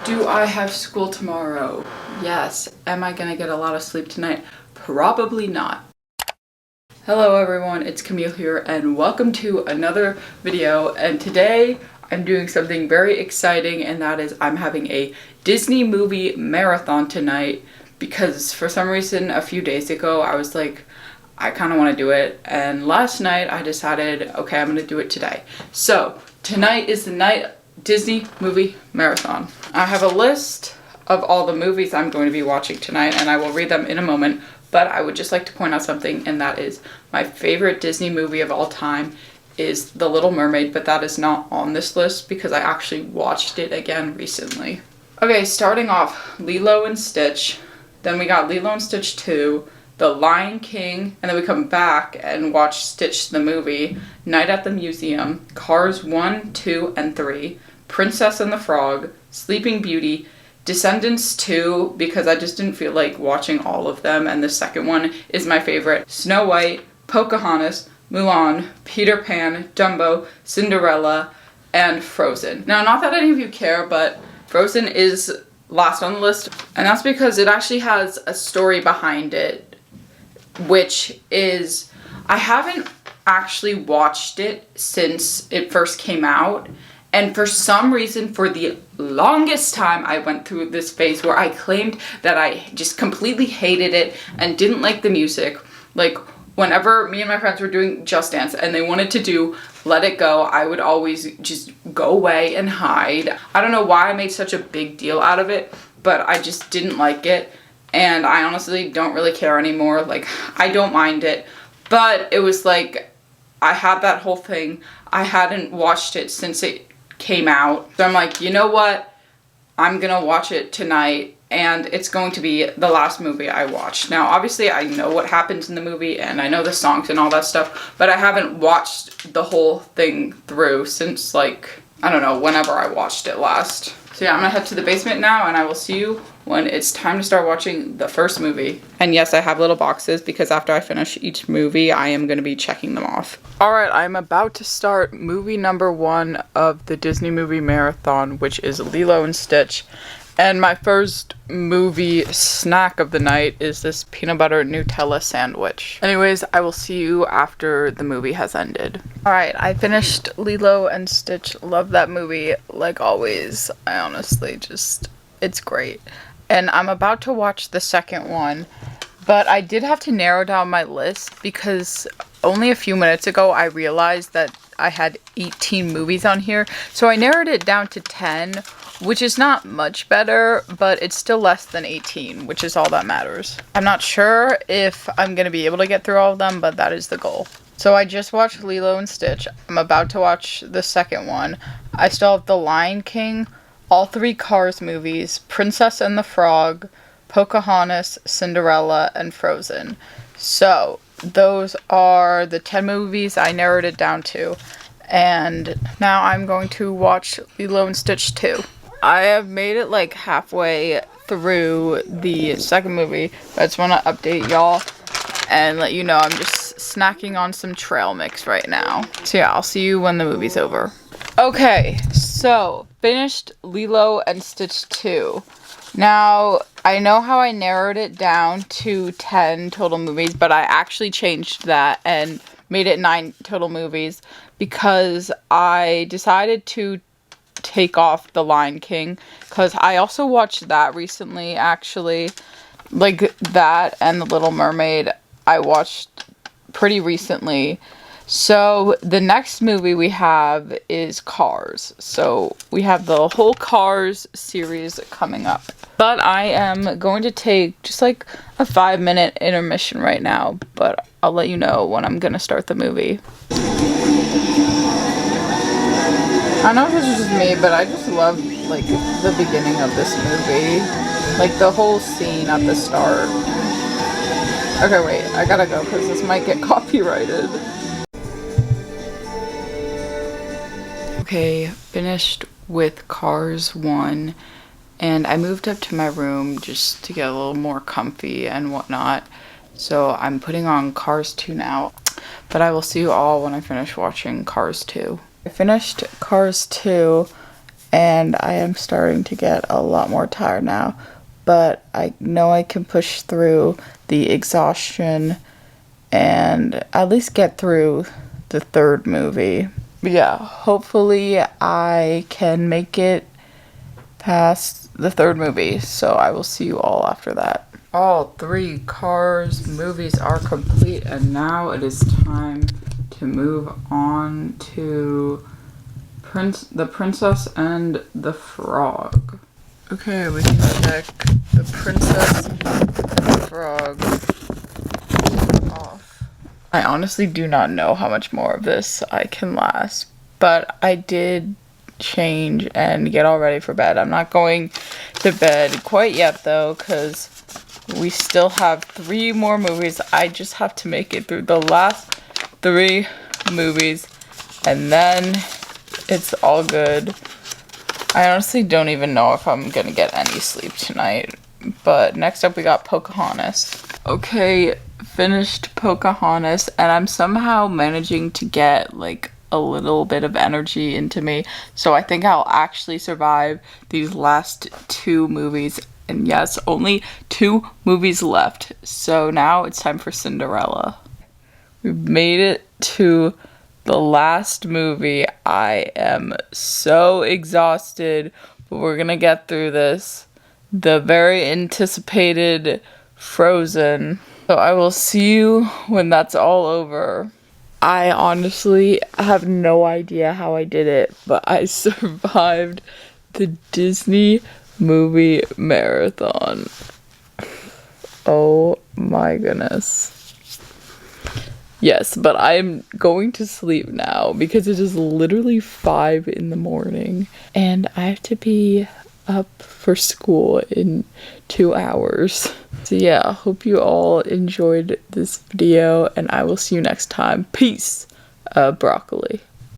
Do I have school tomorrow? Yes. Am I gonna get a lot of sleep tonight? Probably not. Hello everyone, it's Camille here and welcome to another video, and today I'm doing something very exciting, and that is I'm having a Disney movie marathon tonight because for some reason a few days ago I was like, I kind of want to do it, and last night I decided, okay, I'm going to do it today. So tonight is the night Disney movie marathon. I have a list of all the movies I'm going to be watching tonight and I will read them in a moment, but I would just like to point out something, and that is my favorite Disney movie of all time is The Little Mermaid, but that is not on this list because I actually watched it again recently. Okay, starting off, Lilo and Stitch, then we got Lilo and Stitch 2, The Lion King, and then we come back and watch Stitch the movie, Night at the Museum, Cars 1, 2, and 3, Princess and the Frog, Sleeping Beauty, Descendants 2, because I just didn't feel like watching all of them, and the second one is my favorite, Snow White, Pocahontas, Mulan, Peter Pan, Dumbo, Cinderella, and Frozen. Now, not that any of you care, but Frozen is last on the list, and that's because it actually has a story behind it, which is, I haven't actually watched it since it first came out, and for some reason, for the longest time, I went through this phase where I claimed that I just completely hated it and didn't like the music. Like, whenever me and my friends were doing Just Dance and they wanted to do Let It Go, I would always just go away and hide. I don't know why I made such a big deal out of it, but I just didn't like it. And I honestly don't really care anymore. Like, I don't mind it. But it was like, I had that whole thing. I hadn't watched it since it came out. So I'm like, you know what? I'm gonna watch it tonight, and it's going to be the last movie I watch. Now, obviously, I know what happens in the movie, and I know the songs and all that stuff, but I haven't watched the whole thing through since, like, I don't know, whenever I watched it last. So yeah, I'm gonna head to the basement now, and I will see you when it's time to start watching the first movie. And yes, I have little boxes because after I finish each movie, I am gonna be checking them off. Alright, I'm about to start movie number 1 of the Disney movie marathon, which is Lilo and Stitch. And my first movie snack of the night is this peanut butter Nutella sandwich. Anyways, I will see you after the movie has ended. Alright, I finished Lilo and Stitch. Love that movie, like always. I honestly just, it's great. And I'm about to watch the second one, but I did have to narrow down my list because only a few minutes ago I realized that I had 18 movies on here. So I narrowed it down to 10, which is not much better, but it's still less than 18, which is all that matters. I'm not sure if I'm going to be able to get through all of them, but that is the goal. So I just watched Lilo and Stitch. I'm about to watch the second one. I still have The Lion King, all 3 Cars movies, Princess and the Frog, Pocahontas, Cinderella, and Frozen. So those are the 10 movies I narrowed it down to. And now I'm going to watch Lilo and Stitch 2. I have made it like halfway through the second movie. I just want to update y'all and let you know I'm just snacking on some trail mix right now. So yeah, I'll see you when the movie's over. Okay, so finished Lilo and Stitch 2. Now, I know how I narrowed it down to 10 total movies, but I actually changed that and made it 9 total movies because I decided to take off The Lion King because I also watched that recently, actually. Like, that and The Little Mermaid I watched pretty recently. So the next movie we have is Cars. So we have the whole Cars series coming up. But I am going to take just like a 5-minute intermission right now, but I'll let you know when I'm gonna start the movie. I don't know if this is just me, but I just love like the beginning of this movie. Like the whole scene at the start. Okay, wait, I gotta go because this might get copyrighted. Okay, finished with Cars 1, and I moved up to my room just to get a little more comfy and whatnot. So I'm putting on Cars 2 now, but I will see you all when I finish watching Cars 2. I finished Cars 2, and I am starting to get a lot more tired now, but I know I can push through the exhaustion and at least get through the third movie. But yeah, hopefully I can make it past the third movie, so I will see you all after that. All 3 Cars movies are complete, and now it is time to move on to The Princess and the Frog. Okay, we can check The Princess and the Frog off. I honestly do not know how much more of this I can last, but I did change and get all ready for bed. I'm not going to bed quite yet though, because we still have 3 more movies. I just have to make it through the last 3 movies, and then it's all good. I honestly don't even know if I'm gonna get any sleep tonight. But next up we got Pocahontas. Okay, finished Pocahontas, and I'm somehow managing to get like a little bit of energy into me. So I think I'll actually survive these last 2 movies. And yes, only 2 movies left. So now it's time for Cinderella. We've made it to the last movie. I am so exhausted, but we're gonna get through this. The very anticipated Frozen. So I will see you when that's all over. I honestly have no idea how I did it, but I survived the Disney movie marathon. Oh my goodness. Yes, but I'm going to sleep now because it is literally 5 in the morning and I have to be up for school in 2 hours. So yeah, hope you all enjoyed this video and I will see you next time. Peace, broccoli.